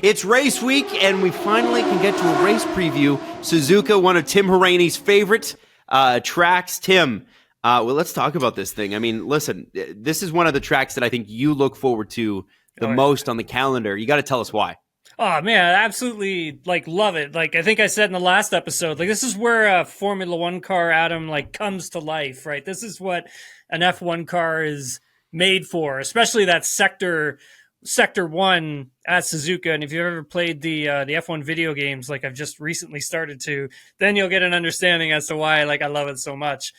It's race week, and we finally can get to a race preview. Suzuka, one of Tim Hauraney's favorite tracks. Tim, well, let's talk about this thing. I mean, listen, this is one of the tracks that I think you look forward to the most on the calendar. You got to tell us why. Oh man, I absolutely love it. Like I think I said in the last episode, this is where a Formula One car, Adam, comes to life, right? This is what an F1 car is made for, especially that sector one at Suzuka. And if you've ever played the F1 video games, like I've just recently started to, then you'll get an understanding as to why I love it so much.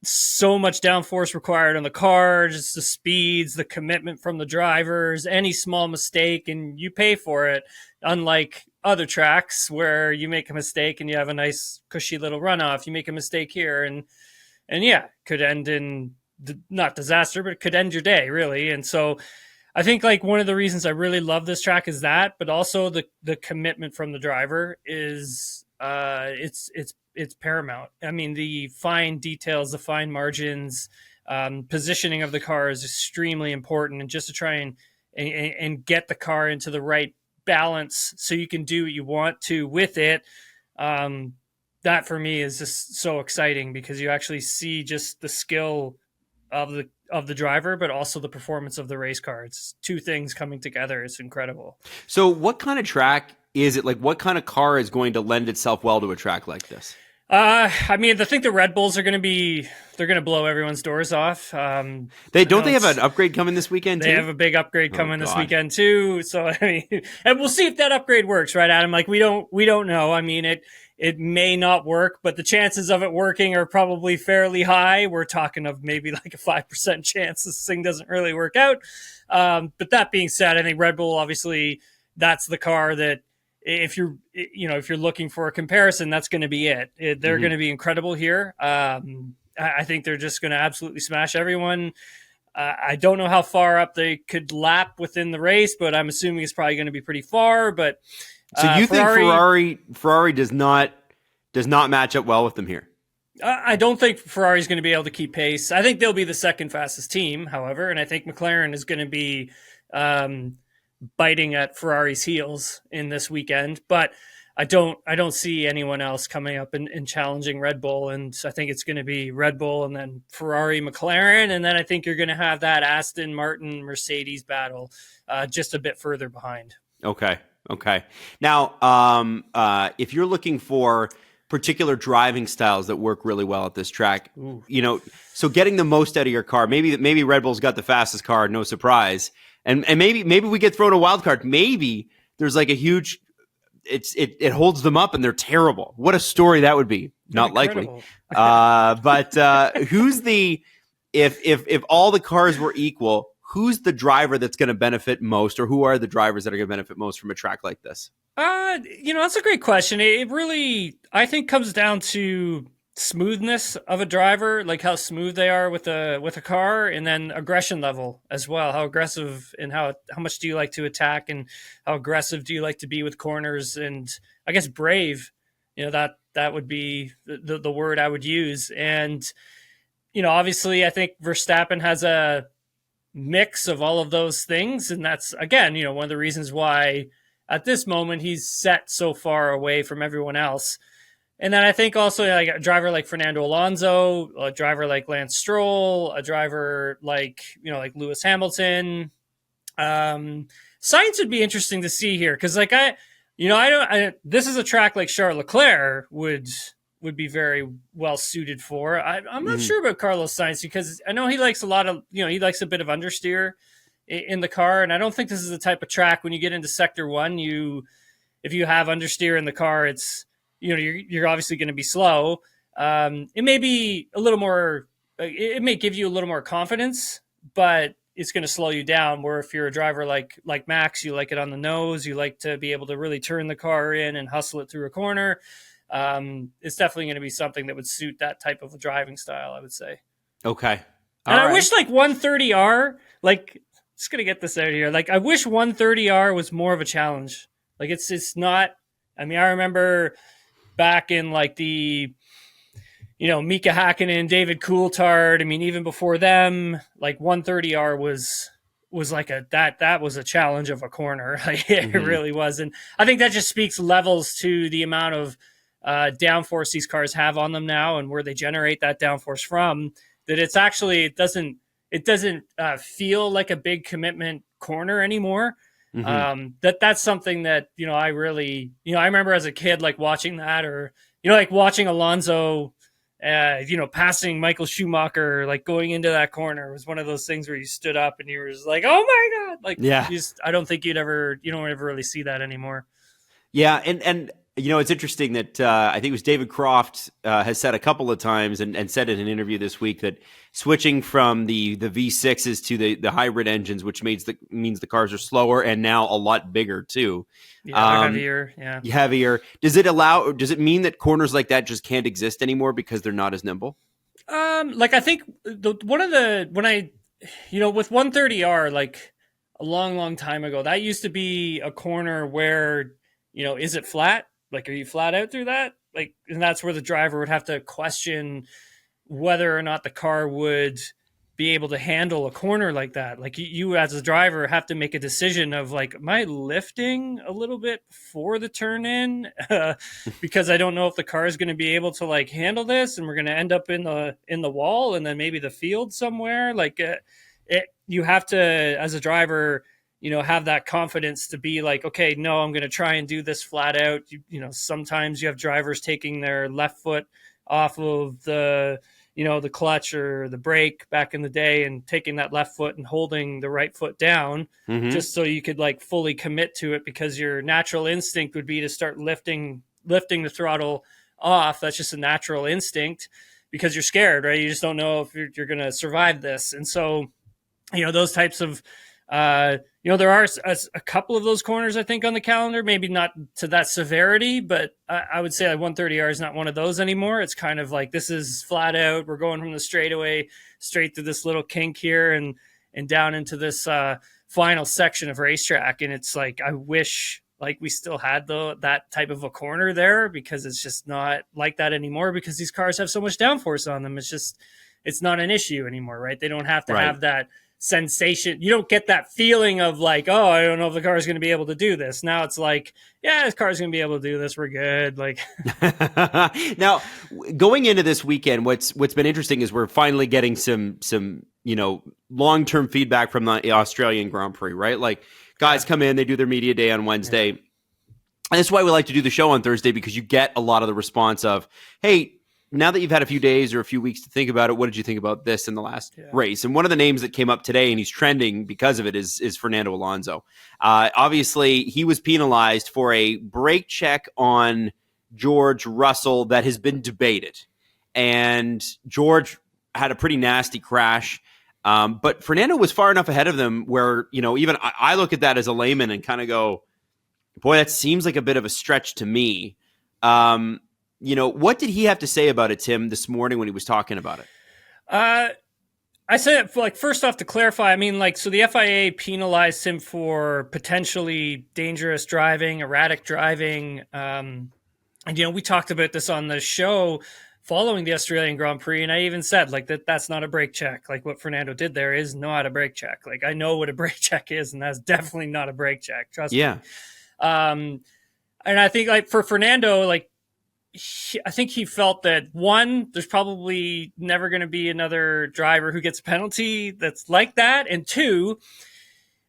So much downforce required on the car, just the speeds, the commitment from the drivers, any small mistake and you pay for it. Unlike other tracks where you make a mistake and you have a nice cushy little runoff, you make a mistake here and yeah, could end in not disaster, but it could end your day really. And so I think one of the reasons I really love this track is that, but also the commitment from the driver is it's paramount. I mean, the fine details, the fine margins, positioning of the car is extremely important, and just to try and get the car into the right balance so you can do what you want to with it. That for me is just so exciting because you actually see just the skill of the driver, but also the performance of the race car. It's two things coming together. It's incredible. So what kind of track is it? What kind of car is going to lend itself well to a track like this? I mean, I think the Red Bulls are going to blow everyone's doors off. They have an upgrade coming this weekend too? They have a big upgrade coming this weekend too. So, I mean, and we'll see if that upgrade works, right, Adam? We don't know. I mean, it may not work, but the chances of it working are probably fairly high. We're talking of maybe a 5% chance this thing doesn't really work out. But that being said, I think Red Bull, obviously, that's the car that if you're looking for a comparison, that's going to be it. They're going to be incredible here. I think they're just going to absolutely smash everyone. I don't know how far up they could lap within the race, but I'm assuming it's probably going to be pretty far. But so you think Ferrari does not match up well with them here? I don't think Ferrari's going to be able to keep pace. I think they'll be the second fastest team, however, and I think McLaren is going to be biting at Ferrari's heels in this weekend. But I don't see anyone else coming up and challenging Red Bull, and I think it's going to be Red Bull and then Ferrari, McLaren, and then I think you're going to have that Aston Martin Mercedes battle just a bit further behind. Okay. Now, if you're looking for particular driving styles that work really well at this track, so getting the most out of your car, maybe Red Bull's got the fastest car, no surprise, and maybe we get thrown a wild card. Maybe there's a huge, it holds them up and they're terrible. What a story that would be. Not likely. But who's if all the cars were equal, who's the driver that's going to benefit most, or who are the drivers that are going to benefit most from a track like this? That's a great question. It really, I think, comes down to smoothness of a driver, how smooth they are with a car, and then aggression level as well. How aggressive and how much do you like to attack, and how aggressive do you like to be with corners, and I guess brave. That would be the word I would use. And obviously, I think Verstappen has a mix of all of those things, and that's again one of the reasons why at this moment he's set so far away from everyone else. And then I think also a driver like Fernando Alonso, a driver like Lance Stroll, a driver like Lewis Hamilton. Science would be interesting to see here because this is a track like Charles Leclerc would be very well suited for. I'm not sure about Carlos Sainz because I know he likes he likes a bit of understeer in the car, and I don't think this is the type of track when you get into sector one, if you have understeer in the car, it's you're obviously going to be slow. It may be a little more, it may give you a little more confidence, but it's going to slow you down. Where if you're a driver like Max, you like it on the nose, you like to be able to really turn the car in and hustle it through a corner. It's definitely going to be something that would suit that type of a driving style, I would say. Okay. I wish 130R, just going to get this out of here. I wish 130R was more of a challenge. It's not, I mean, I remember back in the, Mika Hakkinen, David Coulthard. I mean, even before them, 130R was was like that was a challenge of a corner. Like, it Mm-hmm. really was. And I think that just speaks levels to the amount of downforce these cars have on them now, and where they generate that downforce from, that it's actually, it doesn't feel like a big commitment corner anymore. Mm-hmm. That's something that, I really, I remember as a kid, like watching that, or, like watching Alonso, passing Michael Schumacher, like going into that corner, was one of those things where you stood up and you were just like, oh my God. Like, Yeah. I don't think you don't ever really see that anymore. Yeah, and it's interesting that I think it was David Croft has said a couple of times and said in an interview this week that switching from the V6s to the hybrid engines, which means the cars are slower and now a lot bigger too. Yeah, heavier. Yeah, heavier. Does it mean that corners like that just can't exist anymore because they're not as nimble? Like, I think with 130R, like a long time ago, that used to be a corner where, is it flat? Like, are you flat out through that? Like, and that's where the driver would have to question whether or not the car would be able to handle a corner like that. Like, you as a driver have to make a decision of like, am I lifting a little bit before the turn in? Because I don't know if the car is going to be able to like handle this, and we're going to end up in the wall and then maybe the field somewhere. Like, you have to, as a driver, have that confidence to be like, okay, no, I'm going to try and do this flat out. Sometimes you have drivers taking their left foot off of the clutch or the brake back in the day, and taking that left foot and holding the right foot down, Mm-hmm. just so you could like fully commit to it, because your natural instinct would be to start lifting the throttle off. That's just a natural instinct, because you're scared, right? You just don't know if you're going to survive this. And so, those types of, there are a couple of those corners, I think, on the calendar, maybe not to that severity, but I would say like 130R is not one of those anymore. It's kind of like, this is flat out. We're going from the straightaway straight through this little kink here and down into this final section of racetrack. And it's like, I wish like we still had that type of a corner there, because it's just not like that anymore, because these cars have so much downforce on them. It's not an issue anymore, right? They don't have to have that sensation. You don't get that feeling of like, oh, I don't know if the car is going to be able to do this. Now it's like, yeah, this car is going to be able to do this. We're good. Like, now going into this weekend, what's been interesting is we're finally getting some long-term feedback from the Australian Grand Prix, right? Like, guys come in, they do their media day on Wednesday. Yeah. And that's why we like to do the show on Thursday, because you get a lot of the response of, hey, now that you've had a few days or a few weeks to think about it, what did you think about this in the last race? And one of the names that came up today, and he's trending because of it, is Fernando Alonso. Obviously, he was penalized for a brake check on George Russell that has been debated. And George had a pretty nasty crash. But Fernando was far enough ahead of them where, even I look at that as a layman and kind of go, boy, that seems like a bit of a stretch to me. What did he have to say about it, Tim, this morning when he was talking about it? I said, like, first off, to clarify, I mean, like, so the FIA penalized him for potentially dangerous driving, erratic driving. And, we talked about this on the show following the Australian Grand Prix, and I even said, like, that's not a brake check. Like, what Fernando did there is not a brake check. Like, I know what a brake check is, and that's definitely not a brake check. Trust me. And I think, like, for Fernando, like, I think he felt that, one, there's probably never going to be another driver who gets a penalty that's like that. And two,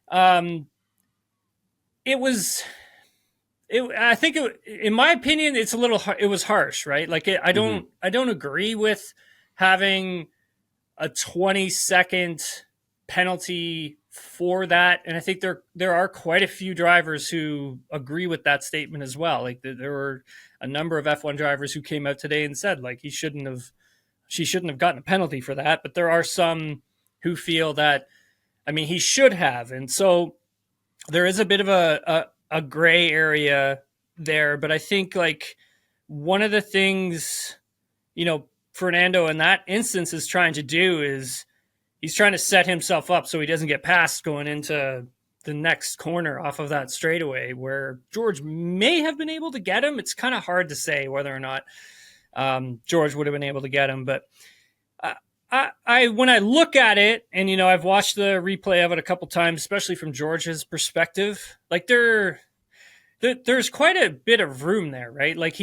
I think in my opinion, it was harsh, right? Like, I don't agree with having a 20-second penalty for that. And I think there are quite a few drivers who agree with that statement as well. Like, there were a number of F1 drivers who came out today and said, like, she shouldn't have gotten a penalty for that. But there are some who feel that, I mean, he should have. And so there is a bit of a gray area there. But I think, like, one of the things, Fernando in that instance is trying to do is he's trying to set himself up so he doesn't get passed going into the next corner off of that straightaway, where George may have been able to get him. It's kind of hard to say whether or not George would have been able to get him. But I when I look at it, and I've watched the replay of it a couple times, especially from George's perspective. Like there's quite a bit of room there, right? Like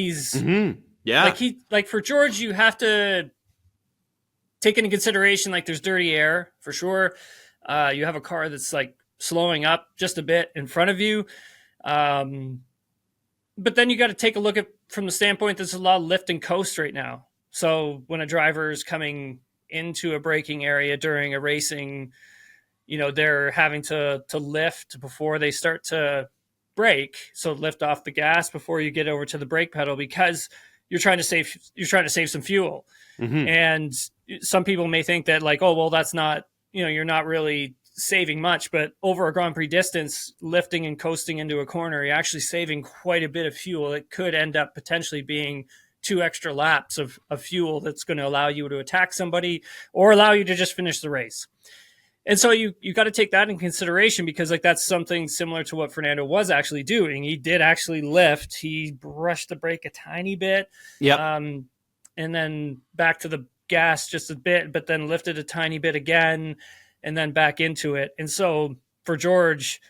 Yeah. like for George, you have to take into consideration like there's dirty air for sure. You have a car that's like slowing up just a bit in front of you. But then you got to take a look at from the standpoint there's a lot of lift and coast right now. So when a driver is coming into a braking area during a racing, they're having to lift before they start to brake. So lift off the gas before you get over to the brake pedal because you're trying to save some fuel. Mm-hmm. And some people may think that like, oh well, that's not, you're not really saving much, but over a Grand Prix distance, lifting and coasting into a corner, you're actually saving quite a bit of fuel. It could end up potentially being 2 extra laps of fuel that's going to allow you to attack somebody or allow you to just finish the race. And so you got to take that in consideration because like that's something similar to what Fernando was actually doing. He did actually lift. He brushed the brake a tiny bit. Yep. And then back to the gas just a bit, but then lifted a tiny bit again and then back into it. And so for George,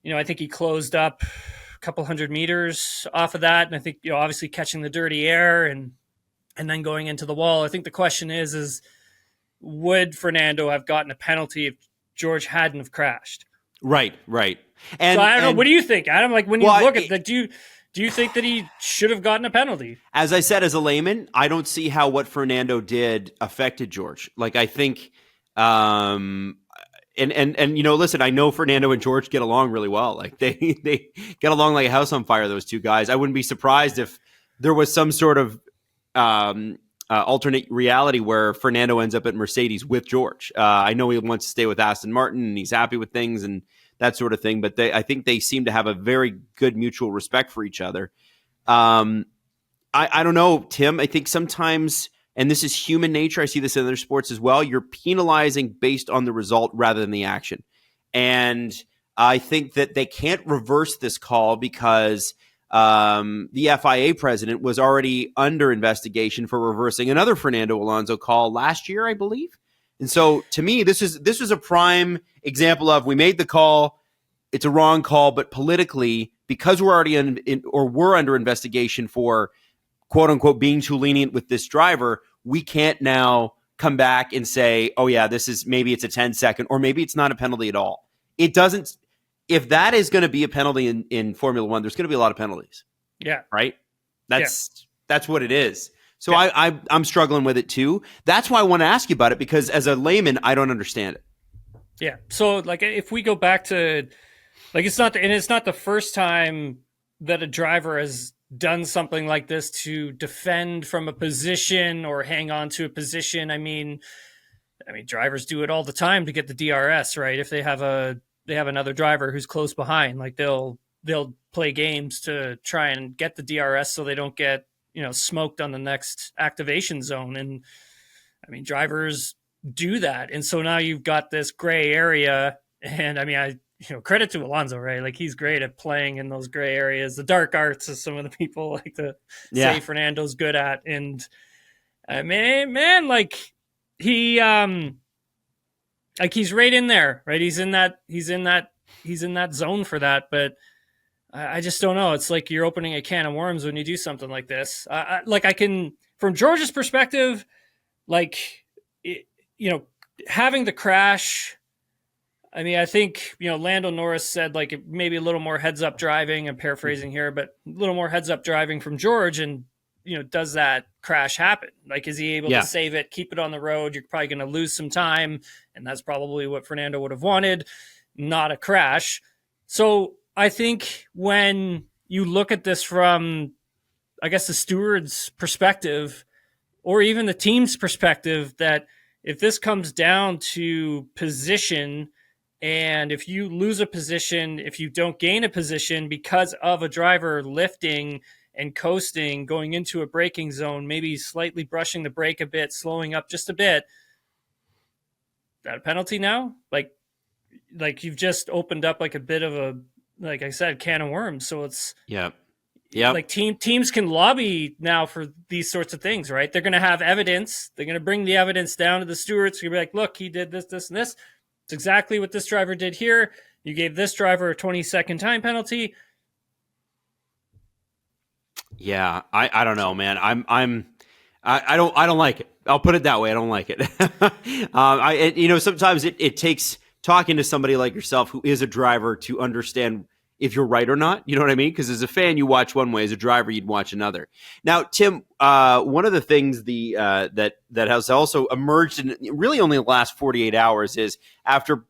I think he closed up a couple 100 meters off of that. And I think, obviously catching the dirty air and then going into the wall. I think the question is would Fernando have gotten a penalty if George hadn't have crashed? Right. And so I don't know. What do you think, Adam? Like when you look at that, do you think that he should have gotten a penalty? As I said, as a layman, I don't see how what Fernando did affected George. Like I think, and listen, I know Fernando and George get along really well. Like they get along like a house on fire. Those two guys. I wouldn't be surprised if there was some sort of alternate reality where Fernando ends up at Mercedes with George. I know he wants to stay with Aston Martin and he's happy with things and that sort of thing. But I think they seem to have a very good mutual respect for each other. I don't know, Tim. I think sometimes, and this is human nature, I see this in other sports as well, you're penalizing based on the result rather than the action. And I think that they can't reverse this call because the FIA president was already under investigation for reversing another Fernando Alonso call last year, I believe. And so to me, this is a prime example of we made the call. It's a wrong call, but politically, because we're already we're under investigation for quote unquote being too lenient with this driver, we can't now come back and say, oh yeah, maybe it's a 10-second or maybe it's not a penalty at all. It doesn't. If that is going to be a penalty in Formula One, there's going to be a lot of penalties. Yeah. Right? That's what it is. So yeah. I'm struggling with it too. That's why I want to ask you about it because as a layman, I don't understand it. Yeah. So like if we go back to like it's not the first time that a driver has done something like this to defend from a position or hang on to a position. I mean drivers do it all the time to get the DRS, right? If they have another driver who's close behind, like they'll play games to try and get the DRS so they don't get, smoked on the next activation zone. And I mean, drivers do that. And so now you've got this gray area. And I mean, credit to Alonso, right? Like he's great at playing in those gray areas, the dark arts, as some of the people like to say Fernando's good at. And man, like he, like he's right in there, right? He's in that zone for that. But I just don't know. It's like you're opening a can of worms when you do something like this. I can, from George's perspective, having the crash. I mean, I think, Lando Norris said like maybe a little more heads up driving. I'm paraphrasing here, but a little more heads up driving from George. And, does that crash happen? Like, is he able to save it, keep it on the road? You're probably going to lose some time. And that's probably what Fernando would have wanted, not a crash. So I think when you look at this from, I guess, the steward's perspective, or even the team's perspective, that if this comes down to position, and if you lose a position, if you don't gain a position because of a driver lifting and coasting, going into a braking zone, maybe slightly brushing the brake a bit, slowing up just a bit, that a penalty now? Like you've just opened up like a bit of a, like I said, can of worms. So it's, Yep. like teams can lobby now for these sorts of things, right? They're going to have evidence. They're going to bring the evidence down to the stewards. You're going to be like, look, he did this, this, and this. It's exactly what this driver did here. You gave this driver a 20-second time penalty. Yeah, I don't know, man. I don't like it. I'll put it that way. I don't like it. Sometimes it takes talking to somebody like yourself who is a driver to understand if you're right or not. You know what I mean? Because as a fan, you watch one way. As a driver, you'd watch another. Now, Tim, one of the things that has also emerged in really only the last 48 hours is after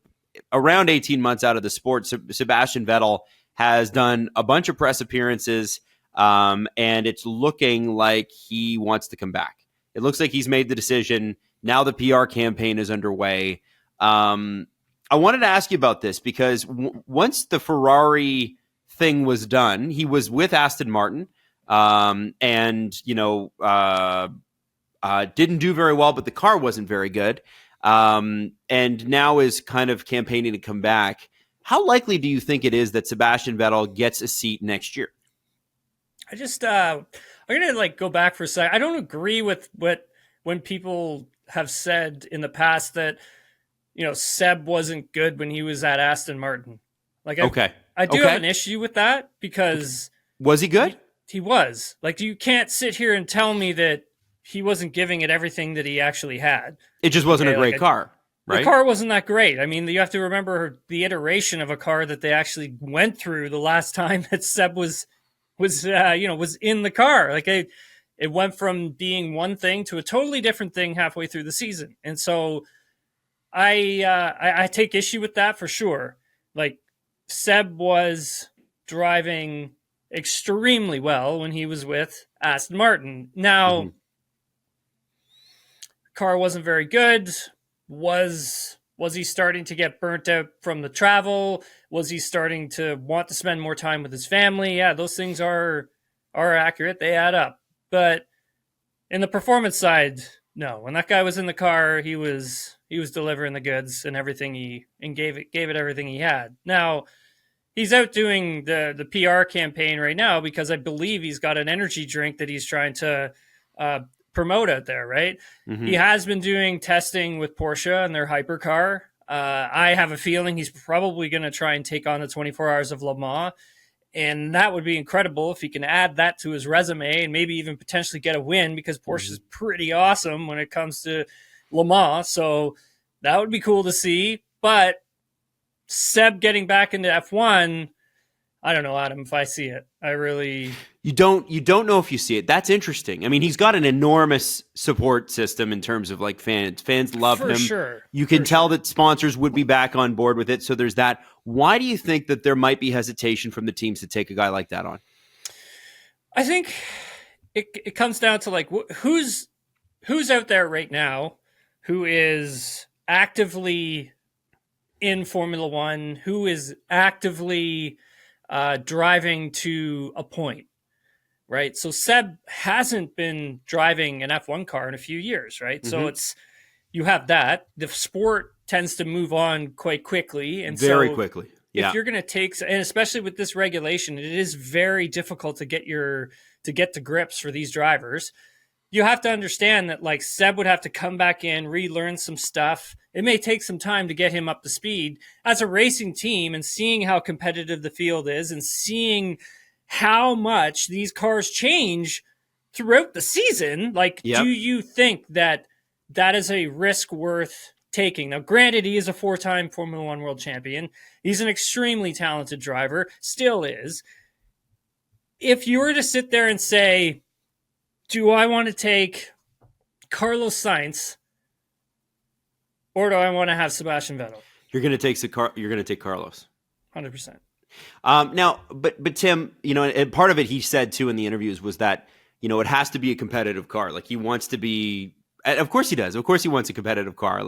around 18 months out of the sport, Sebastian Vettel has done a bunch of press appearances, and it's looking like he wants to come back. It looks like he's made the decision. Now the PR campaign is underway. I wanted to ask you about this because once the Ferrari thing was done, he was with Aston Martin, and didn't do very well, but the car wasn't very good, and now is kind of campaigning to come back. How likely do you think it is that Sebastian Vettel gets a seat next year? I just I'm gonna go back for a second. I don't agree with when people have said in the past that Seb wasn't good when he was at Aston Martin. I do have an issue with that because was he good? He was. You can't sit here and tell me that he wasn't giving it everything that he actually had. It just wasn't a great car. Right? The car wasn't that great. I mean, you have to remember the iteration of a car that they actually went through the last time that Seb was in the car. It went from being one thing to a totally different thing halfway through the season. And so I take issue with that for sure. Seb was driving extremely well when he was with Aston Martin. Now, car wasn't very good. Was he starting to get burnt out from the travel? Was he starting to want to spend more time with his family? Yeah, those things are accurate. They add up. But in the performance side, no. When that guy was in the car, he was delivering the goods and everything and gave it everything he had. Now, he's out doing the PR campaign right now because I believe he's got an energy drink that he's trying to promote out there, right? Mm-hmm. He has been doing testing with Porsche and their hypercar. I have a feeling he's probably going to try and take on the 24 Hours of Le Mans, and that would be incredible if he can add that to his resume and maybe even potentially get a win because Porsche is pretty awesome when it comes to Le Mans. So that would be cool to see. But Seb getting back into F1, I don't know, Adam, if I see it. I really... You don't know if you see it. That's interesting. I mean, he's got an enormous support system in terms of fans. Fans love him. Sure. You can tell that sponsors would be back on board with it. So there's that. Why do you think that there might be hesitation from the teams to take a guy like that on? I think it comes down to who's out there right now who is actively in Formula One, who is actively driving to a point, right? So Seb hasn't been driving an F1 car in a few years, right? Mm-hmm. So you have that. The sport tends to move on quite quickly. And very quickly. Yeah. If you're going to take, and especially with this regulation, it is very difficult to get to grips for these drivers. You have to understand that Seb would have to come back in, relearn some stuff. It may take some time to get him up to speed as a racing team, and seeing how competitive the field is and seeing how much these cars change throughout the season. Do you think that is a risk worth taking? Now, granted, he is a 4-time Formula One world champion. He's an extremely talented driver, still is. If you were to sit there and say, do I want to take Carlos Sainz or do I want to have Sebastian Vettel? You're going to take Carlos. 100%. Now, but Tim, and part of it he said too in the interviews was that, it has to be a competitive car. He wants to be, of course he does. Of course he wants a competitive car.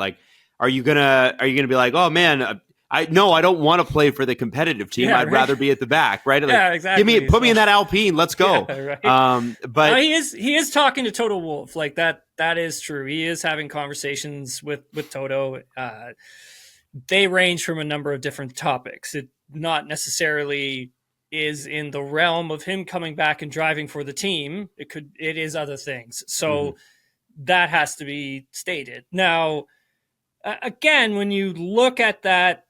Are you gonna be like, oh man, I don't want to play for the competitive team. I'd rather be at the back, right? Yeah, exactly. Put me in that Alpine. Let's go. Yeah, right. But no, he is talking to Toto Wolff. That is true. He is having conversations with Toto. They range from a number of different topics. It not necessarily is in the realm of him coming back and driving for the team. It is other things. So that has to be stated. Now, again, when you look at that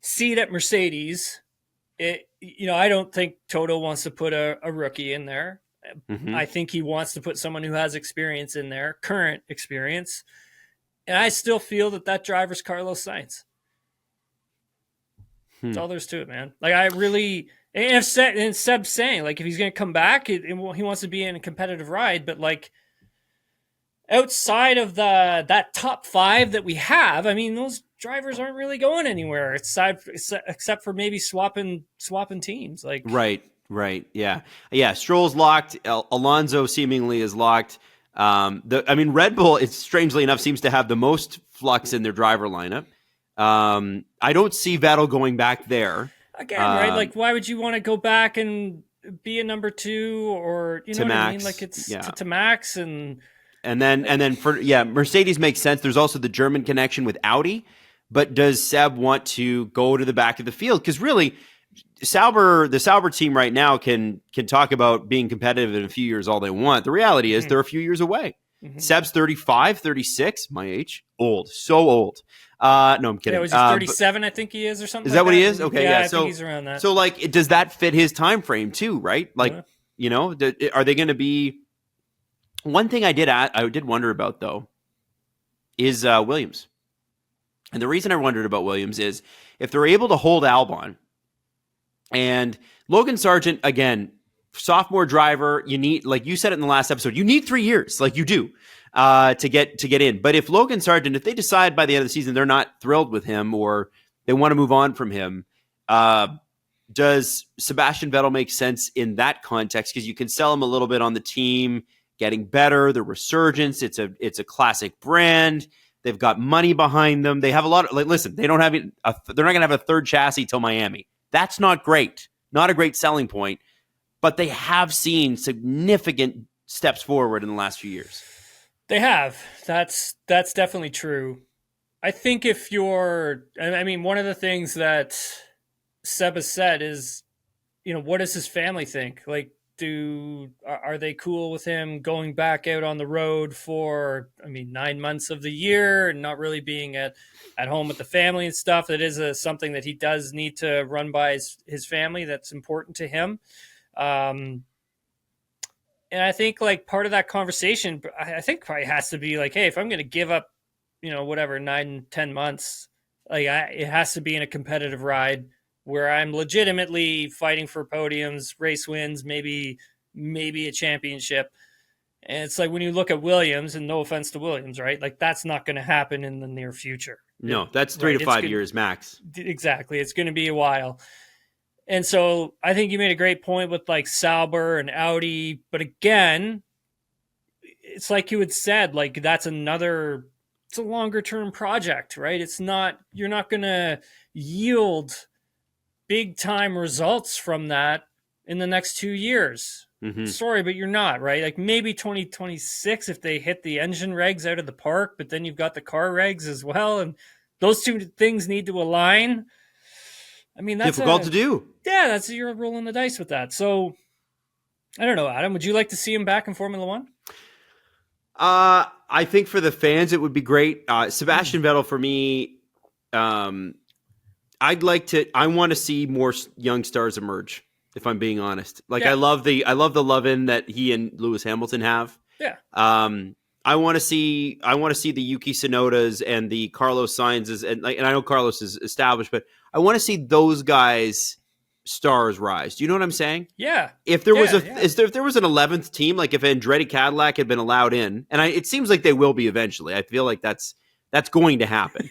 seat at Mercedes, I don't think Toto wants to put a rookie in there. I think he wants to put someone who has experience in there, current experience. And I still feel that driver's Carlos Sainz. That's all there's to it, man. Like, I really... And Seb's saying, like, if he's going to come back, he wants to be in a competitive ride. But, like, outside of that top 5 that we have, I mean, those drivers aren't really going anywhere except for maybe swapping teams. Like, right, yeah. Stroll's locked. Alonso seemingly is locked. Red Bull, it's strangely enough, seems to have the most flux in their driver lineup. I don't see Vettel going back there. Again, right? Like, why would you want to go back and be a number 2 or, you know what Max. I mean? Like, it's to Max and then for Mercedes makes sense. There's also the German connection with Audi, but does Seb want to go to the back of the field? Because really, the Sauber team right now can talk about being competitive in a few years all they want. The reality is they're a few years away. Seb's 35, 36, my age. Old. So old. No, I'm kidding. Yeah, was he 37, I think he is, or something. Is that what he is? Okay, yeah. I think he's around that. So, like, does that fit his time frame too, right? Like, are they going to be... One thing I did wonder about, though, is Williams. And the reason I wondered about Williams is if they're able to hold Albon and Logan Sargeant, again, sophomore driver, you need, like you said it in the last episode, you need 3 years, like you do, to get in. But if Logan Sargeant, if they decide by the end of the season they're not thrilled with him or they want to move on from him, does Sebastian Vettel make sense in that context? Because you can sell him a little bit on the team getting better, the resurgence. It's a classic brand. They've got money behind them. They have a lot of, like, listen, they don't have they're not going to have a third chassis till Miami. That's not great. Not a great selling point. But they have seen significant steps forward in the last few years. They have. That's definitely true. I think one of the things that Seb has said is, what does his family think? Like, are they cool with him going back out on the road for 9 months of the year and not really being at home with the family and stuff? That is something that he does need to run by his family. That's important to him. And I think, like, part of that conversation, I think probably has to be like, hey, if I'm going to give up, 9-10 months, like, it has to be in a competitive ride where I'm legitimately fighting for podiums, race wins, maybe a championship. And it's like, when you look at Williams, and no offense to Williams, right? Like, that's not going to happen in the near future. No, that's 3 to 5 years max. Exactly. It's going to be a while. And so I think you made a great point with, like, Sauber and Audi. But again, it's like you had said, like, it's a longer term project, right? You're not going to yield big time results from that in the next 2 years. Sorry, but you're not, right? Like, maybe 2026 if they hit the engine regs out of the park, but then you've got the car regs as well. And those two things need to align. That's difficult to do. Yeah, you're rolling the dice with that. So I don't know, Adam, would you like to see him back in Formula One? I think for the fans, it would be great. Sebastian Vettel, for me, I want to see more young stars emerge, if I'm being honest. Like, I love the love-in that he and Lewis Hamilton have. Yeah. I want to see the Yuki Tsunodas and the Carlos Sainz's, and I know Carlos is established, but I want to see those guys' stars rise. Do you know what I'm saying? Yeah. If there was if there was an 11th team, like if Andretti Cadillac had been allowed in, and it seems like they will be eventually. I feel like that's going to happen.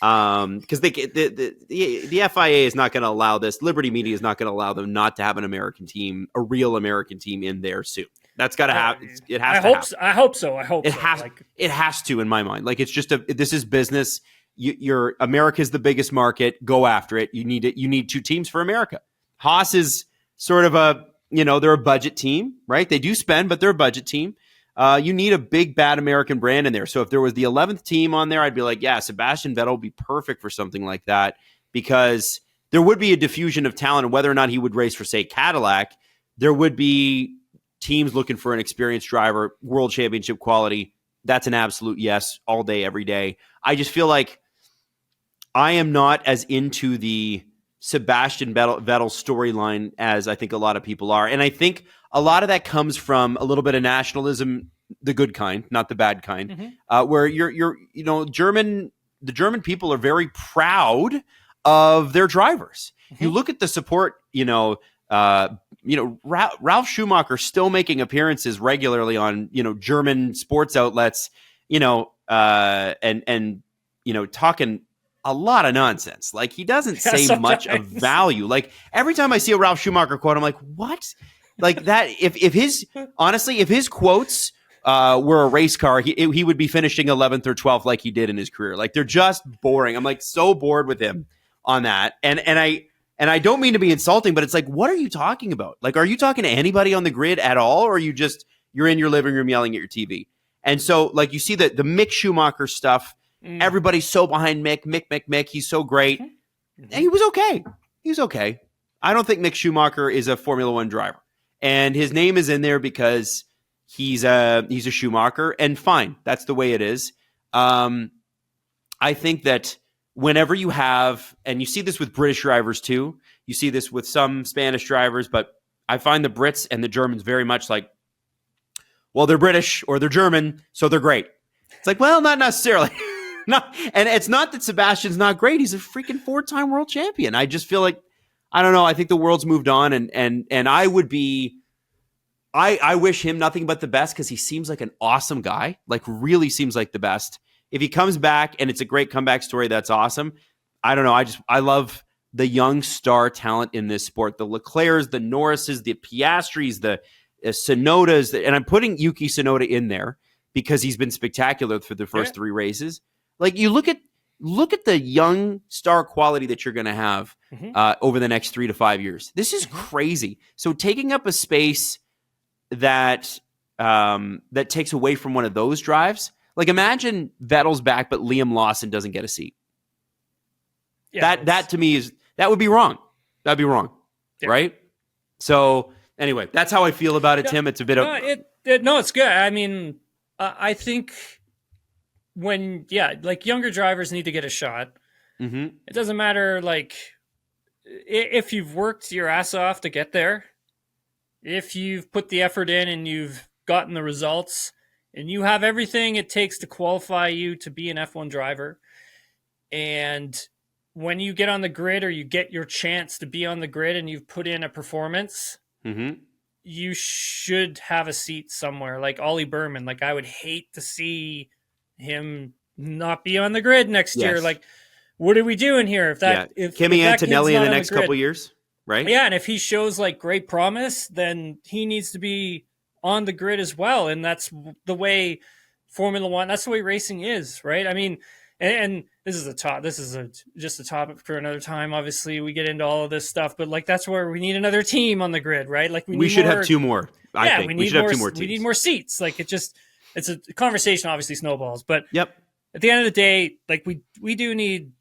Because the FIA is not going to allow this. Liberty Media is not going to allow them not to have an American team, a real American team in there soon. That's got to happen. It has to happen. I hope so. It has to, in my mind. Like, it's just this is business. You're America's the biggest market. Go after it. You need 2 teams for America. Haas is sort of they're a budget team, right? They do spend, but they're a budget team. You need a big, bad American brand in there. So if there was the 11th team on there, I'd be like, yeah, Sebastian Vettel would be perfect for something like that, because there would be a diffusion of talent, and whether or not he would race for, say, Cadillac, there would be teams looking for an experienced driver, world championship quality. That's an absolute yes, all day, every day. I just feel like I am not as into the Sebastian Vettel storyline as I think a lot of people are. And I think a lot of that comes from a little bit of nationalism, the good kind, not the bad kind, where the German people are very proud of their drivers. You look at the support, Ralf Schumacher still making appearances regularly on, German sports outlets, and talking a lot of nonsense. Like, he doesn't say much of value. Like, every time I see a Ralf Schumacher quote, I'm like, what? Like that, if his quotes were a race car, he would be finishing 11th or 12th like he did in his career. Like, they're just boring. I'm like so bored with him on that. And I don't mean to be insulting, but it's like, what are you talking about? Like, are you talking to anybody on the grid at all? Or are you you're in your living room yelling at your TV? And so, like, you see the Mick Schumacher stuff. Everybody's so behind Mick. He's so great. And he was okay. He was okay. I don't think Mick Schumacher is a Formula One driver. And his name is in there because he's a Schumacher. And fine, that's the way it is. I think that whenever you have, and you see this with British drivers too, you see this with some Spanish drivers, but I find the Brits and the Germans very much like, well, they're British or they're German, so they're great. It's like, well, not necessarily. No, and it's not that Sebastian's not great. He's a freaking 4-time world champion. I just feel like, I don't know. I think the world's moved on, and I would be, I wish him nothing but the best because he seems like an awesome guy. Like, really seems like the best. If he comes back and it's a great comeback story, that's awesome. I don't know. I love the young star talent in this sport. The Leclercs, the Norrises, the Piastris, the Tsunodas, and I'm putting Yuki Tsunoda in there because he's been spectacular for the first 3 races. Like, you look at the young star quality that you're going to have over the next 3 to 5 years. This is crazy. So taking up a space that takes away from one of those drives, like, imagine Vettel's back, but Liam Lawson doesn't get a seat. Yeah, that to me that would be wrong. That'd be wrong, right? So anyway, that's how I feel about it, Tim. It's a bit of it's good. I mean, I think. Like, younger drivers need to get a shot. It doesn't matter, like, if you've worked your ass off to get there, if you've put the effort in and you've gotten the results, and you have everything it takes to qualify you to be an F1 driver, and when you get on the grid or you get your chance to be on the grid and you've put in a performance, you should have a seat somewhere. Like Ollie Berman, like, I would hate to see him not be on the grid next year. Like, what are we doing here? If Kimi Antonelli in the next couple years, right? Yeah, and if he shows like great promise, then he needs to be on the grid as well. And that's the way Formula One, that's the way racing is, right? I mean, and this is just a topic for another time. Obviously, we get into all of this stuff, but like, that's where we need another team on the grid, right? Like, we should have 2 more. I think we should have 2 more teams. We need more seats. Like, it's a conversation, obviously snowballs, but at the end of the day, like, we do need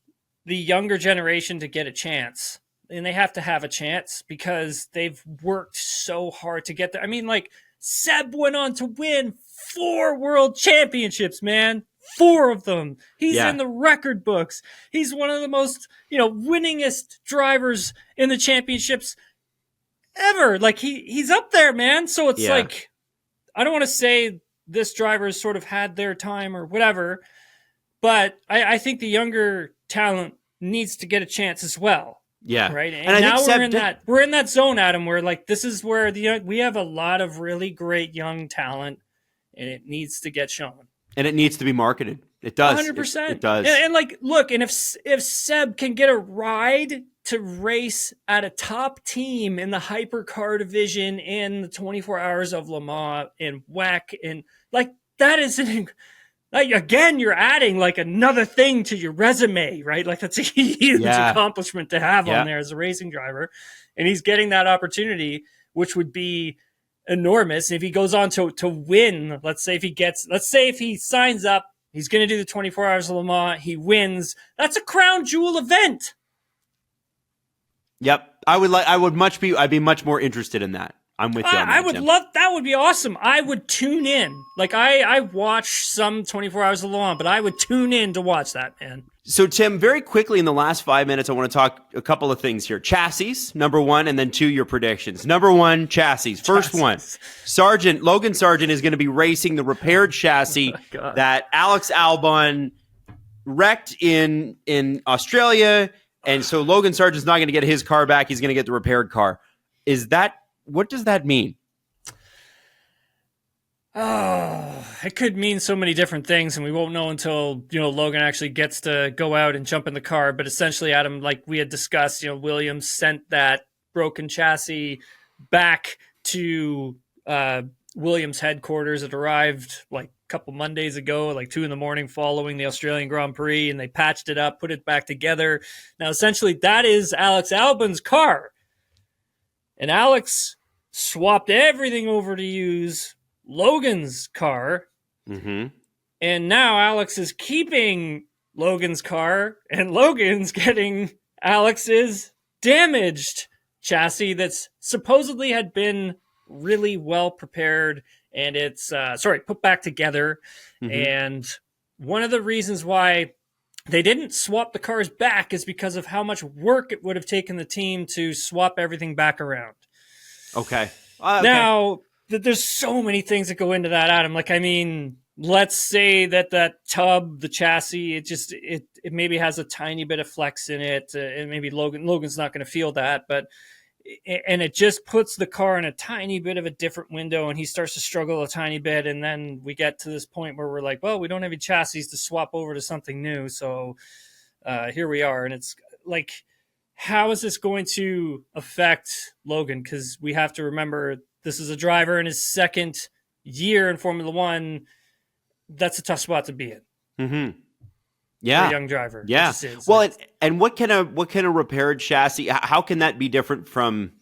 the younger generation to get a chance, and they have to have a chance because they've worked so hard to get there. I mean, like, Seb went on to win 4 world championships, man. 4 of them. He's in the record books. He's one of the most, winningest drivers in the championships ever. Like, he's up there, man. So it's like, I don't want to say this driver has sort of had their time or whatever, but I think the younger talent needs to get a chance as well. Yeah. Right. And now we're in that zone, Adam, where, like, this is where we have a lot of really great young talent, and it needs to get shown. And it needs to be marketed. It does. 100%. It does. And like, look, and if Seb can get a ride to race at a top team in the hypercar division in the 24 Hours of Le Mans and WEC, and like, that is like, again, you're adding like another thing to your resume, right? Like, that's a huge accomplishment to have on there as a racing driver, and he's getting that opportunity, which would be enormous. If he goes on to win, let's say if he signs up, he's going to do the 24 Hours of Le Mans, he wins. That's a crown jewel event. Yep. I'd be much more interested in that. I'm with you on that, I would Tim. love, that would be awesome. I would tune in. Like I watch some 24 Hours of Le Mans, but I would tune in to watch that, man. So, Tim, very quickly in the last 5 minutes, I want to talk a couple of things here. Chassis, number one, and then two, your predictions. Number one, chassis. First one, Logan Sargeant is going to be racing the repaired chassis that Alex Albon wrecked in Australia. And so Logan Sargeant's not going to get his car back. He's going to get the repaired car. What does that mean? Oh, it could mean so many different things, and we won't know until, Logan actually gets to go out and jump in the car. But essentially, Adam, like we had discussed, Williams sent that broken chassis back to Williams headquarters. It arrived like a couple Mondays ago, like 2 a.m. following the Australian Grand Prix, and they patched it up, put it back together. Now, essentially, that is Alex Albon's car. And Alex swapped everything over to use Logan's car. Mm-hmm. And now Alex is keeping Logan's car, and Logan's getting Alex's damaged chassis that's supposedly had been really well prepared, and it's put back together. Mm-hmm. And one of the reasons why they didn't swap the cars back is because of how much work it would have taken the team to swap everything back around. Okay. Now, there's so many things that go into that, Adam. Like, I mean, let's say that tub, the chassis, it maybe has a tiny bit of flex in it, and maybe Logan's not going to feel that, and it just puts the car in a tiny bit of a different window, and he starts to struggle a tiny bit, and then we get to this point where we're like, well, we don't have any chassis to swap over to something new, so here we are. And it's like, how is this going to affect Logan? Because we have to remember, this is a driver in his second year in Formula One. That's a tough spot to be in. Mm-hmm. Yeah, for a young driver. Yeah. Well, and what kind of repaired chassis? How can that be different from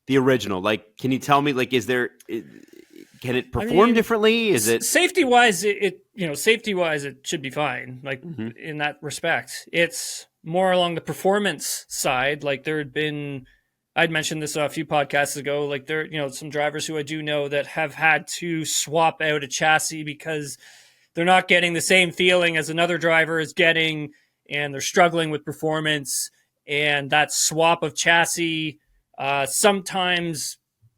the original? Like, can you tell me? Like, can it perform differently? Is it safety wise? Safety wise, it should be fine. Like in that respect, it's more along the performance side. Like I'd mentioned this a few podcasts ago. Like some drivers who I do know that have had to swap out a chassis because they're not getting the same feeling as another driver is getting, and they're struggling with performance. And that swap of chassis sometimes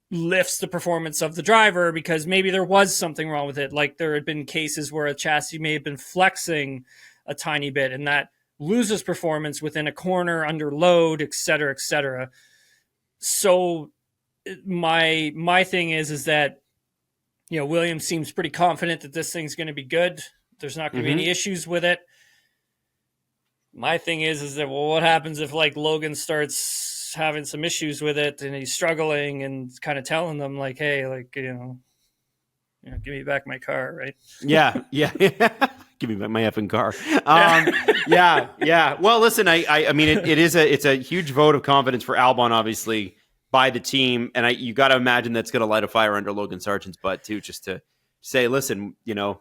lifts the performance of the driver because maybe there was something wrong with it. Like there had been cases where a chassis may have been flexing a tiny bit, and that loses performance within a corner under load, et cetera, et cetera. So my thing is that, Williams seems pretty confident that this thing's going to be good. There's not going to be any issues with it. My thing is that, well, what happens if like Logan starts having some issues with it and he's struggling and kind of telling them like, hey, like, give me back my car, right? Yeah. Give me back my effing car. Yeah. Well, listen, I mean, it's a huge vote of confidence for Albon, obviously, by the team, and you got to imagine that's going to light a fire under Logan Sargeant's butt too, just to say, listen, you got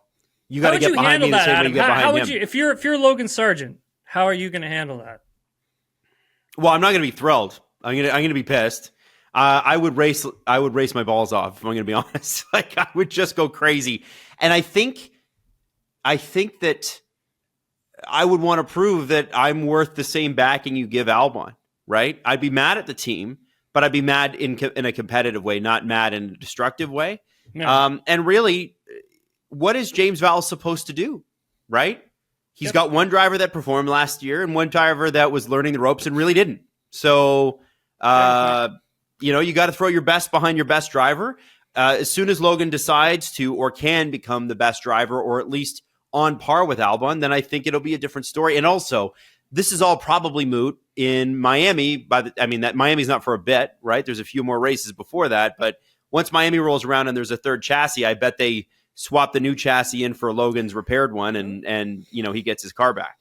to get behind me the same way you get behind him. If you're Logan Sargeant, how are you going to handle that? Well, I'm not going to be thrilled. I'm going to be pissed. I would race my balls off, if I'm going to be honest. Like, I would just go crazy. And I think that I would want to prove that I'm worth the same backing you give Albon, right? I'd be mad at the team, but I'd be mad in a competitive way, not mad in a destructive way. No. And really, what is James Vowles supposed to do, right? He's got one driver that performed last year and one driver that was learning the ropes and really didn't. So, you got to throw your best behind your best driver. As soon as Logan decides to or can become the best driver, or at least on par with Albon, then I think it'll be a different story. And also, this is all probably moot in Miami. That Miami's not for a bit, right? There's a few more races before that, but once Miami rolls around and there's a third chassis, I bet they swap the new chassis in for Logan's repaired one, and he gets his car back.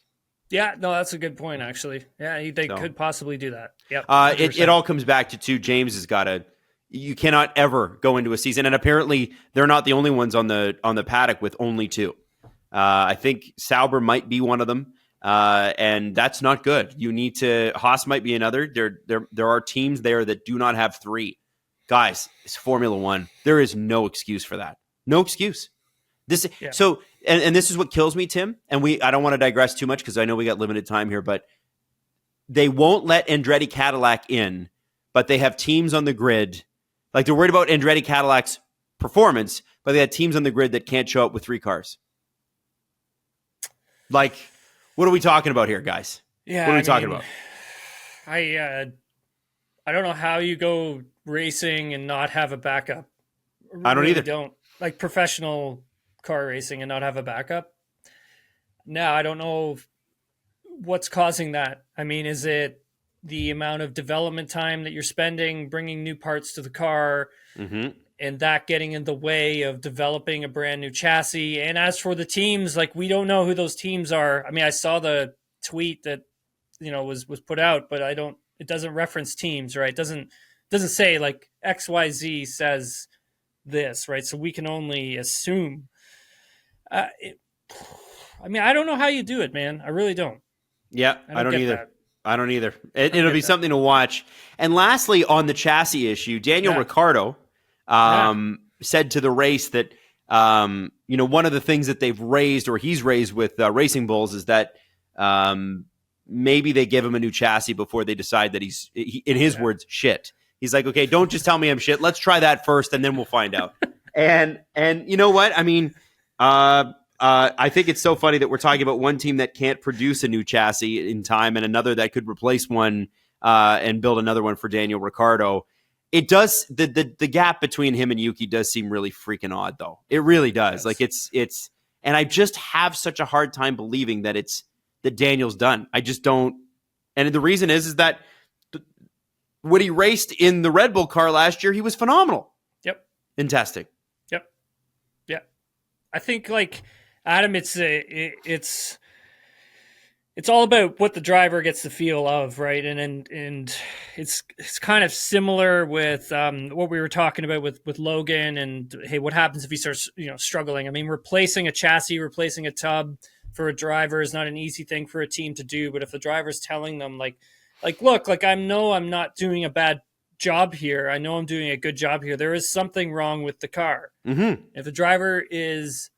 Yeah, no, that's a good point, actually. Yeah, they could possibly do that. Yep. It all comes back to James has got to. You cannot ever go into a season, and apparently they're not the only ones on the paddock with only two. I think Sauber might be one of them. And that's not good. You need to. Haas might be another. There are teams there that do not have 3 guys. It's Formula One. There is no excuse for that. No excuse. So this is what kills me, Tim. And I don't want to digress too much because I know we got limited time here, but they won't let Andretti Cadillac in, but they have teams on the grid. Like, they're worried about Andretti Cadillac's performance, but they had teams on the grid that can't show up with 3 cars. Like, what are we talking about here, guys? Yeah, what are we talking about? I don't know how you go racing and not have a backup. I don't either. Don't like professional car racing and not have a backup. Now, I don't know what's causing that. I mean, is it the amount of development time that you're spending bringing new parts to the car, and that getting in the way of developing a brand new chassis? And as for the teams, like, we don't know who those teams are. I mean, I saw the tweet that, was put out, but it doesn't reference teams, right? It doesn't say like XYZ says this, right? So we can only assume. I don't know how you do it, man. I really don't. Yeah, I don't either. That. I don't either. It'll be something to watch. And lastly, on the chassis issue, Daniel Ricciardo said to the race that, one of the things that they've raised, or he's raised with Racing Bulls, is that maybe they give him a new chassis before they decide that he's, in his words, shit. He's like, okay, don't just tell me I'm shit. Let's try that first, and then we'll find out. and you know what? I mean, I think it's so funny that we're talking about one team that can't produce a new chassis in time and another that could replace one and build another one for Daniel Ricciardo. It does, the gap between him and Yuki does seem really freaking odd, though. It really does. Yes. Like, it's, and I just have such a hard time believing that that Daniel's done. I just don't. And the reason is that when he raced in the Red Bull car last year, he was phenomenal. Yep. In testing. Yep. Yeah. I think, like, Adam, it's all about what the driver gets the feel of, right? And it's kind of similar with what we were talking about with Logan, and hey, what happens if he starts struggling? I mean, replacing a chassis, replacing a tub for a driver is not an easy thing for a team to do. But if the driver's telling them like look, like, I know I'm not doing a bad job here, I know I'm doing a good job here, there is something wrong with the car. Mm-hmm. If the driver is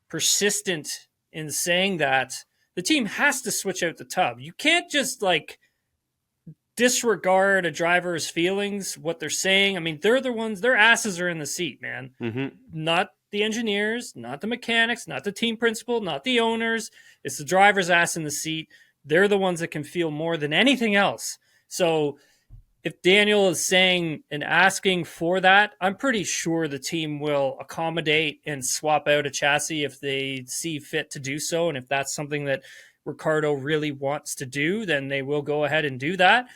persistent in saying that, the team has to switch out the tub. You can't just disregard a driver's feelings, what they're saying. I mean, they're the ones, their asses are in the seat, man. Mm-hmm. Not the engineers, not the mechanics, not the team principal, not the owners. It's the driver's ass in the seat. They're the ones that can feel more than anything else. So if Daniel is saying and asking for that, I'm pretty sure the team will accommodate and swap out a chassis if they see fit to do so. And if that's something that Ricciardo really wants to do, then they will go ahead and do that.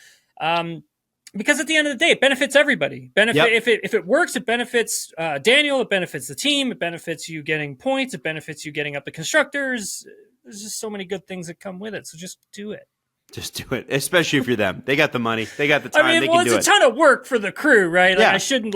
Because at the end of the day, it benefits everybody. If it works, it benefits Daniel, it benefits the team, it benefits you getting points, it benefits you getting up the constructors. There's just so many good things that come with it. So just do it. Just do it, especially if you're them. They got the money. They got the time. I mean, it's a ton of work for the crew, right? Yeah. I shouldn't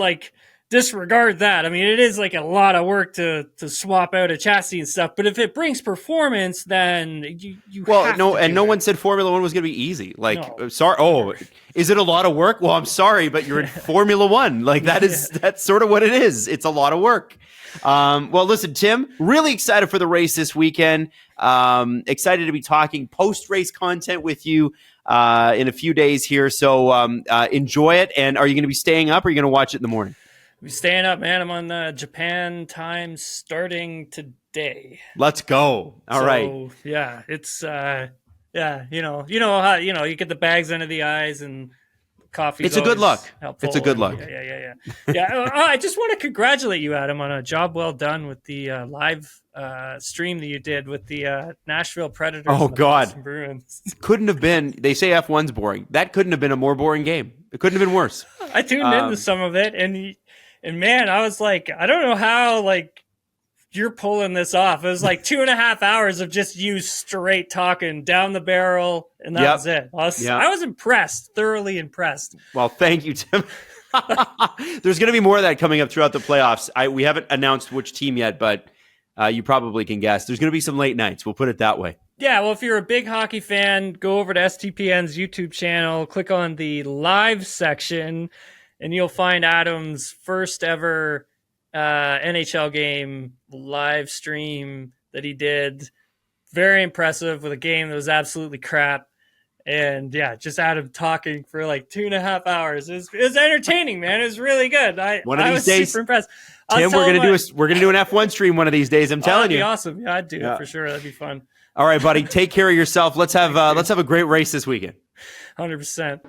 disregard that. I mean, it is a lot of work to swap out a chassis and stuff. But if it brings performance, then you have to do no it. one said Formula One was going to be easy. No. Sorry. Oh, is it a lot of work? Well, I'm sorry, but you're in Formula One. That's sort of what it is. It's a lot of work. Well, listen, Tim, really excited for the race this weekend. Excited to be talking post-race content with you in a few days here. So enjoy it. And are you going to be staying up, or are you going to watch it in the morning? I'll be staying up, man. I'm on Japan time starting today. Let's go. All right. Yeah, it's you know how you get the bags under the eyes and coffee. It's a good look. Helpful. It's a good look. Yeah. I just want to congratulate you, Adam, on a job well done with the live stream that you did with the Nashville Predators. Oh, and the God. Boston Bruins. Couldn't have been. They say F1's boring. That couldn't have been a more boring game. It couldn't have been worse. I tuned into some of it, and man, I was like, I don't know how you're pulling this off. It was 2.5 hours of just you straight talking down the barrel, and that was it. I was impressed, thoroughly impressed. Well, thank you, Tim. There's going to be more of that coming up throughout the playoffs. We haven't announced which team yet, but you probably can guess. There's going to be some late nights. We'll put it that way. Yeah, well, if you're a big hockey fan, go over to STPN's YouTube channel, click on the live section, and you'll find Adam's first ever NHL game live stream that he did. Very impressive with a game that was absolutely crap. And yeah, just Adam talking for like 2.5 hours. It was entertaining, man. It was really good. I was super impressed. Tim, we're gonna do an F1 stream one of these days. I'm telling you, that'd be awesome. Yeah, I'd do it for sure. That'd be fun. All right, buddy. Take care of yourself. Let's have a great race this weekend. 100%.